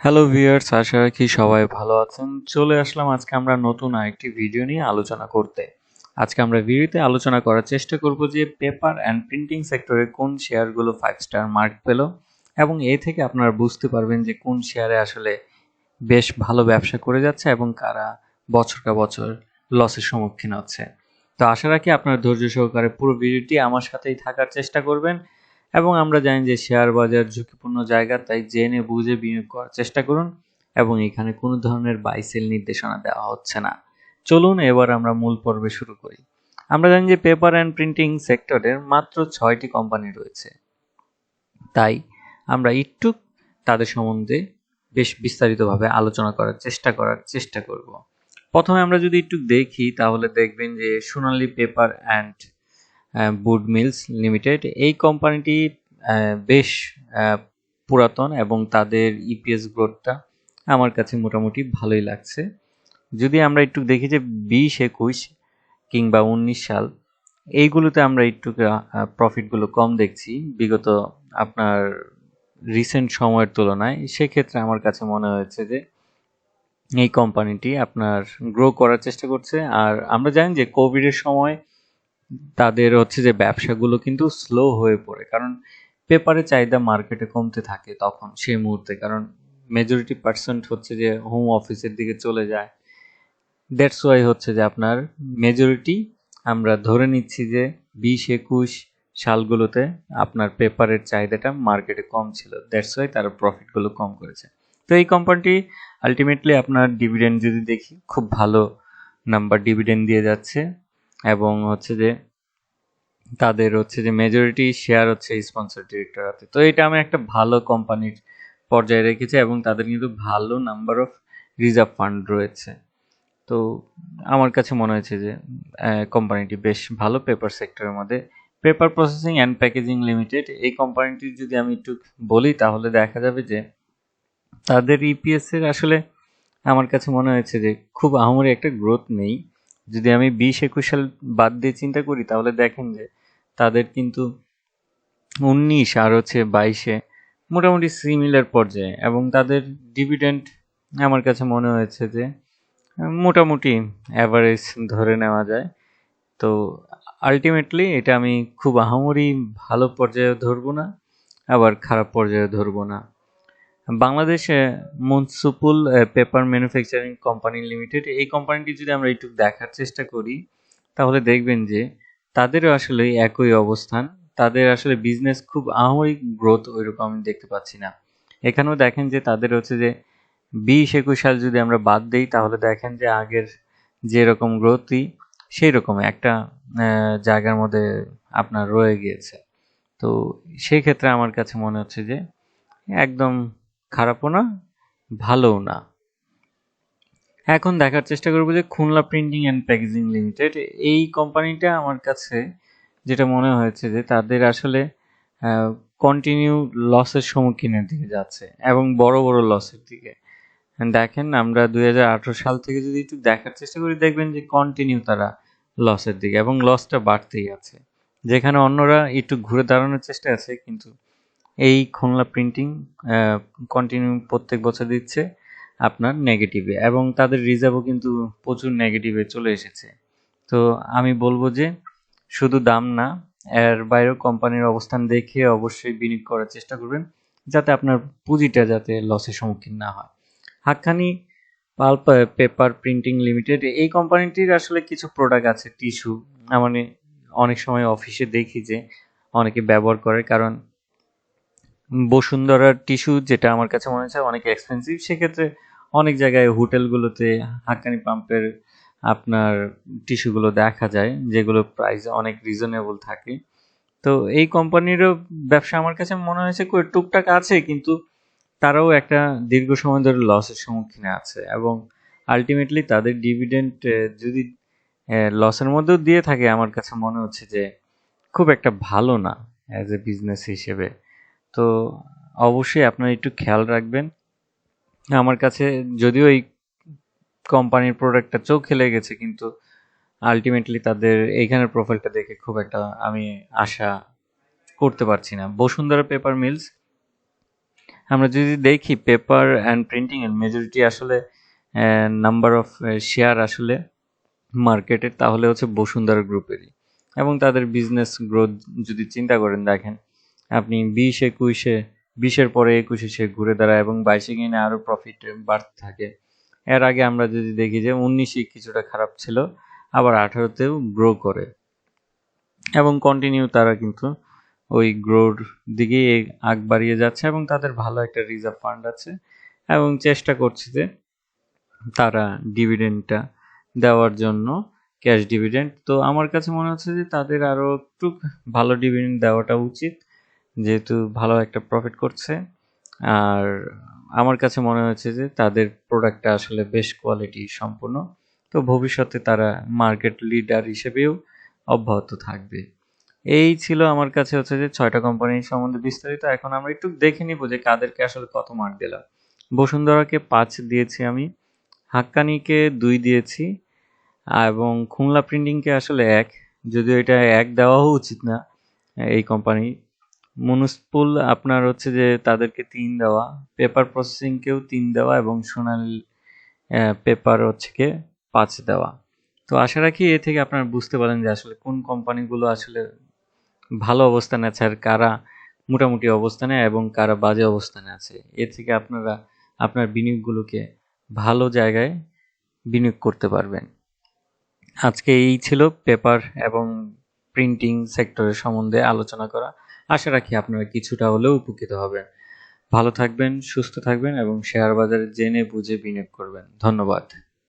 Hello viewers, আশা রাখি সবাই ভালো আছেন। চলে আসলাম আজকে আমরা নতুন আরেকটি ভিডিও নিয়ে আলোচনা করতে। আজকে আমরা ভিডিওতে আলোচনা করার চেষ্টা করব যে পেপার অ্যান্ড প্রিন্টিং সেক্টরে কোন শেয়ারগুলো 5 স্টার মার্ক পেল এবং এ থেকে আপনারা বুঝতে পারবেন যে কোন শেয়ারে আসলে বেশ ভালো ব্যবসা করে যাচ্ছে এবং কারা বছরকা বছর লসের সম্মুখীন হচ্ছে। তো আশা রাখি আপনারা ধৈর্য সহকারে পুরো ভিডিওটি আমার সাথেই থাকার চেষ্টা করবেন এবং আমরা জানি যে শেয়ার বাজার ঝুঁকিপূর্ণ জায়গা, তাই জেনে বুঝে বিনিয়োগ করার চেষ্টা করুন এবং এখানে কোনো ধরনের বাই সেল নির্দেশনা দেওয়া হচ্ছে না। চলুন এবার আমরা মূল পর্বে শুরু করি। আমরা জানি যে পেপার অ্যান্ড প্রিন্টিং সেক্টরের মাত্র 6টি কোম্পানি রয়েছে, তাই আমরা একটু তাদের সম্বন্ধে বেশ বিস্তারিতভাবে আলোচনা করার চেষ্টা করব। প্রথমে আমরা যদি একটু দেখি তাহলে দেখবেন যে সোনালী পেপার অ্যান্ড বুড মিলস লিমিটেড, এই কোম্পানিটি বেশ পুরাতন এবং তাদের ইপিএস গ্রোথটা আমার কাছে মোটামুটি ভালোই লাগছে। যদি আমরা একটু দেখি যে 20-21 কিংবা 19 সাল, এইগুলোতে আমরা একটু প্রফিটগুলো কম দেখছি বিগত আপনার রিসেন্ট সময়ের তুলনায়। সেক্ষেত্রে আমার কাছে মনে হয়েছে যে এই কোম্পানিটি আপনার গ্রো করার চেষ্টা করছে। আর আমরা জানি যে কোভিডের সময় তাদের হচ্ছে যে ব্যবসাগুলো কিন্তু স্লো হয়ে পড়ে, কারণ পেপারের চাহিদা মার্কেটে কমতে থাকে তখন সেই মুহূর্তে, কারণ মেজরিটি পার্সেন্ট হচ্ছে যে হোম অফিসের দিকে চলে যায়। দ্যাটস ওয়াই হচ্ছে যে আপনার মেজরিটি আমরা ধরে নিচ্ছি যে 20-21 সালগুলোতে আপনার পেপারের চাহিদাটা মার্কেটে কম ছিল, দ্যাটস ওয়াই তারা প্রফিটগুলো কম করেছে। তো এই কোম্পানিটি আলটিমেটলি আপনার ডিভিডেন্ড যদি দেখি, খুব ভালো নাম্বার ডিভিডেন্ড দিয়ে যাচ্ছে এবং হচ্ছে যে তাদের হচ্ছে যে মেজরিটি শেয়ার হচ্ছে স্পন্সর ডিরেক্টর হাতে। তো এটা আমি একটা ভালো কোম্পানির পর্যায়ে রেখেছি এবং তাদের কিন্তু ভালো নাম্বার অফ রিজার্ভ ফান্ড রয়েছে। তো আমার কাছে মনে হয়েছে যে কোম্পানিটি বেশ ভালো পেপার সেক্টরের মধ্যে। Paper processing and packaging limited, এই কোম্পানিটির যদি আমি একটু বলি তাহলে দেখা যাবে যে তাদের ইপিএস এর আসলে আমার কাছে মনে হয়েছে যে খুব আহামরি একটা গ্রোথ নেই। যদি আমি 20-21 সাল বাদ দিয়ে চিন্তা করি তাহলে দেখেন যে তাদের কিন্তু 19 আর হচ্ছে 22-এ মোটামুটি সিমিলার পর্যায়ে এবং তাদের ডিভিডেন্ড আমার কাছে মনে হয়েছে যে মোটামুটি অ্যাভারেজ ধরে নেওয়া যায়। তো আলটিমেটলি এটা আমি খুব আহামরি ভালো পর্যায়ে ধরবো না, আবার খারাপ পর্যায়ে ধরবো না। বাংলাদেশে মুনসিপাল পেপার ম্যানুফ্যাকচারিং কোম্পানি লিমিটেড, এই কোম্পানিটি যদি আমরা একটু দেখার চেষ্টা করি তাহলে দেখবেন যে তাদেরও আসলে একই অবস্থান। তাদের আসলে বিজনেস খুব আহামরি গ্রোথ ওইরকম আমি দেখতে পাচ্ছি না। এখানেও দেখেন যে তাদের হচ্ছে যে 20-21 সাল যদি আমরা বাদ দিই তাহলে দেখেন যে আগের যেরকম গ্রোথই সেই রকম একটা জায়গার মধ্যে আপনার রয়ে গিয়েছে। তো সেই ক্ষেত্রে আমার কাছে মনে হচ্ছে যে একদম খারাপও না, ভালোও না। এখন দেখার চেষ্টা করবো যে Khulna printing and packaging limited, এই কোম্পানিটা আমার কাছে যেটা মনে হয়েছে যে তাদের আসলে কন্টিনিউ লসের সম্মুখীনের দিকে যাচ্ছে এবং বড় বড় লসের দিকে। দেখেন আমরা 2018 সাল থেকে যদি একটু দেখার চেষ্টা করি দেখবেন যে কন্টিনিউ তারা লসের দিকে এবং লসটা বাড়তেই আছে। যেখানে অন্যরা একটু ঘুরে দাঁড়ানোর চেষ্টা আছে, কিন্তু এই খুলনা প্রিন্টিং কন্টিনিউ প্রত্যেক বছর দিচ্ছে আপনার নেগেটিভে এবং তাদের রিজার্ভও কিন্তু প্রচুর নেগেটিভে চলে এসেছে। তো আমি বলবো যে শুধু দাম না, এর বাইরেও কোম্পানির অবস্থান দেখে অবশ্যই বিনিয়োগ করার চেষ্টা করবেন, যাতে আপনার পুঁজিটা যাতে লসের সম্মুখীন না হয়। Haqqani pulp paper printing limited, এই কোম্পানিটির আসলে কিছু প্রোডাক্ট আছে টিস্যু, মানে অনেক সময় অফিসে দেখি যে অনেকে ব্যবহার করে, কারণ বসুন্ধরার টিস্যু যেটা আমার কাছে মনে হচ্ছে অনেক এক্সপেন্সিভ, সেক্ষেত্রে অনেক জায়গায় হোটেলগুলোতে হাক্কানি পাম্পের আপনার টিস্যুগুলো দেখা যায় যেগুলো প্রাইস অনেক রিজনেবল থাকে। তো এই কোম্পানিরও ব্যবসা আমার কাছে মনে হয়েছে টুকটাক আছে, কিন্তু তারাও একটা দীর্ঘ সময় ধরে লসের সম্মুখীনে আছে এবং আলটিমেটলি তাদের ডিভিডেন্ড যদি লসের মধ্যেও দিয়ে থাকে আমার কাছে মনে হচ্ছে যে খুব একটা ভালো না অ্যাজ এ বিজনেস হিসেবে। তো অবশ্যই আপনারা একটু খেয়াল রাখবেন। আমার কাছে যদিও এই কোম্পানির প্রোডাক্টটা চোখে লেগেছে, কিন্তু আলটিমেটলি তাদের এইখানের প্রোফাইলটা দেখে খুব একটা আমি আশা করতে পারছি না। বসুন্ধরা পেপার মিলস, আমরা যদি দেখি পেপার অ্যান্ড প্রিন্টিং এর মেজরিটি আসলে নাম্বার অফ শেয়ার আসলে মার্কেটের, তাহলে হচ্ছে বসুন্ধরা গ্রুপেরই। এবং তাদের বিজনেস গ্রোথ যদি চিন্তা করেন, দেখেন আপনি 20-21-এর পরে 21-এ সে ঘুরে দাঁড়ায় এবং 22-এ কিনে আরো প্রফিট বাড়তে থাকে। এর আগে আমরা যদি দেখি যে 19-এ কিছুটা খারাপ ছিল, আবার 18-তেও গ্রো করে এবং কন্টিনিউ তারা কিন্তু ওই গ্রোর দিকেই আগ বাড়িয়ে যাচ্ছে এবং তাদের ভালো একটা রিজার্ভ ফান্ড আছে এবং চেষ্টা করছে যে তারা ডিভিডেন্ডটা দেওয়ার জন্য, ক্যাশ ডিভিডেন্ড। তো আমার কাছে মনে হচ্ছে যে তাদের আরো একটু ভালো ডিভিডেন্ড দেওয়াটা উচিত, যেহেতু ভালো একটা প্রফিট করছে। আর আমার কাছে মনে হচ্ছে যে তাদের প্রোডাক্টটা আসলে বেশ কোয়ালিটি সম্পূর্ণ। তো ভবিষ্যতে তারা মার্কেট লিডার হিসেবেও অব্যাহত থাকবে। এই ছিল আমার কাছে হচ্ছে যে 6টা কোম্পানির সম্বন্ধে বিস্তারিত। এখন আমরা একটু দেখে নিব যে কাদেরকে আসলে কত মার্ক দিলাম। বসুন্ধরাকে 5 দিয়েছি আমি, হাক্কানিকে 2 দিয়েছি, এবং খুলনা প্রিন্টিংকে আসলে 1, যদিও এটা 1 দেওয়াও উচিত না এই কোম্পানি। মুনুসপুল আপনার হচ্ছে যে তাদেরকে 3 দেওয়া, পেপার প্রসেসিংকেও 3 দেওয়া এবং সোনালী পেপার হচ্ছে কি 5 দেওয়া। তো আশা রাখি এ থেকে আপনারা বুঝতে পারেন যে আসলে কোন কোম্পানিগুলো আসলে ভালো অবস্থানে আছে আর কারা মোটামুটি অবস্থানে এবং কারা বাজে অবস্থানে আছে। এ থেকে আপনারা আপনার বিনিয়োগগুলোকে ভালো জায়গায় বিনিয়োগ করতে পারবেন। আজকে এই ছিল পেপার এবং প্রিন্টিং সেক্টরের সম্বন্ধে আলোচনা করা। আশা রাখি আপনারা কিছুটা হলেও উপকৃত হবেন। ভালো থাকবেন, সুস্থ থাকবেন এবং শেয়ার বাজারে জেনে বুঝে বিনিয়োগ করবেন। ধন্যবাদ।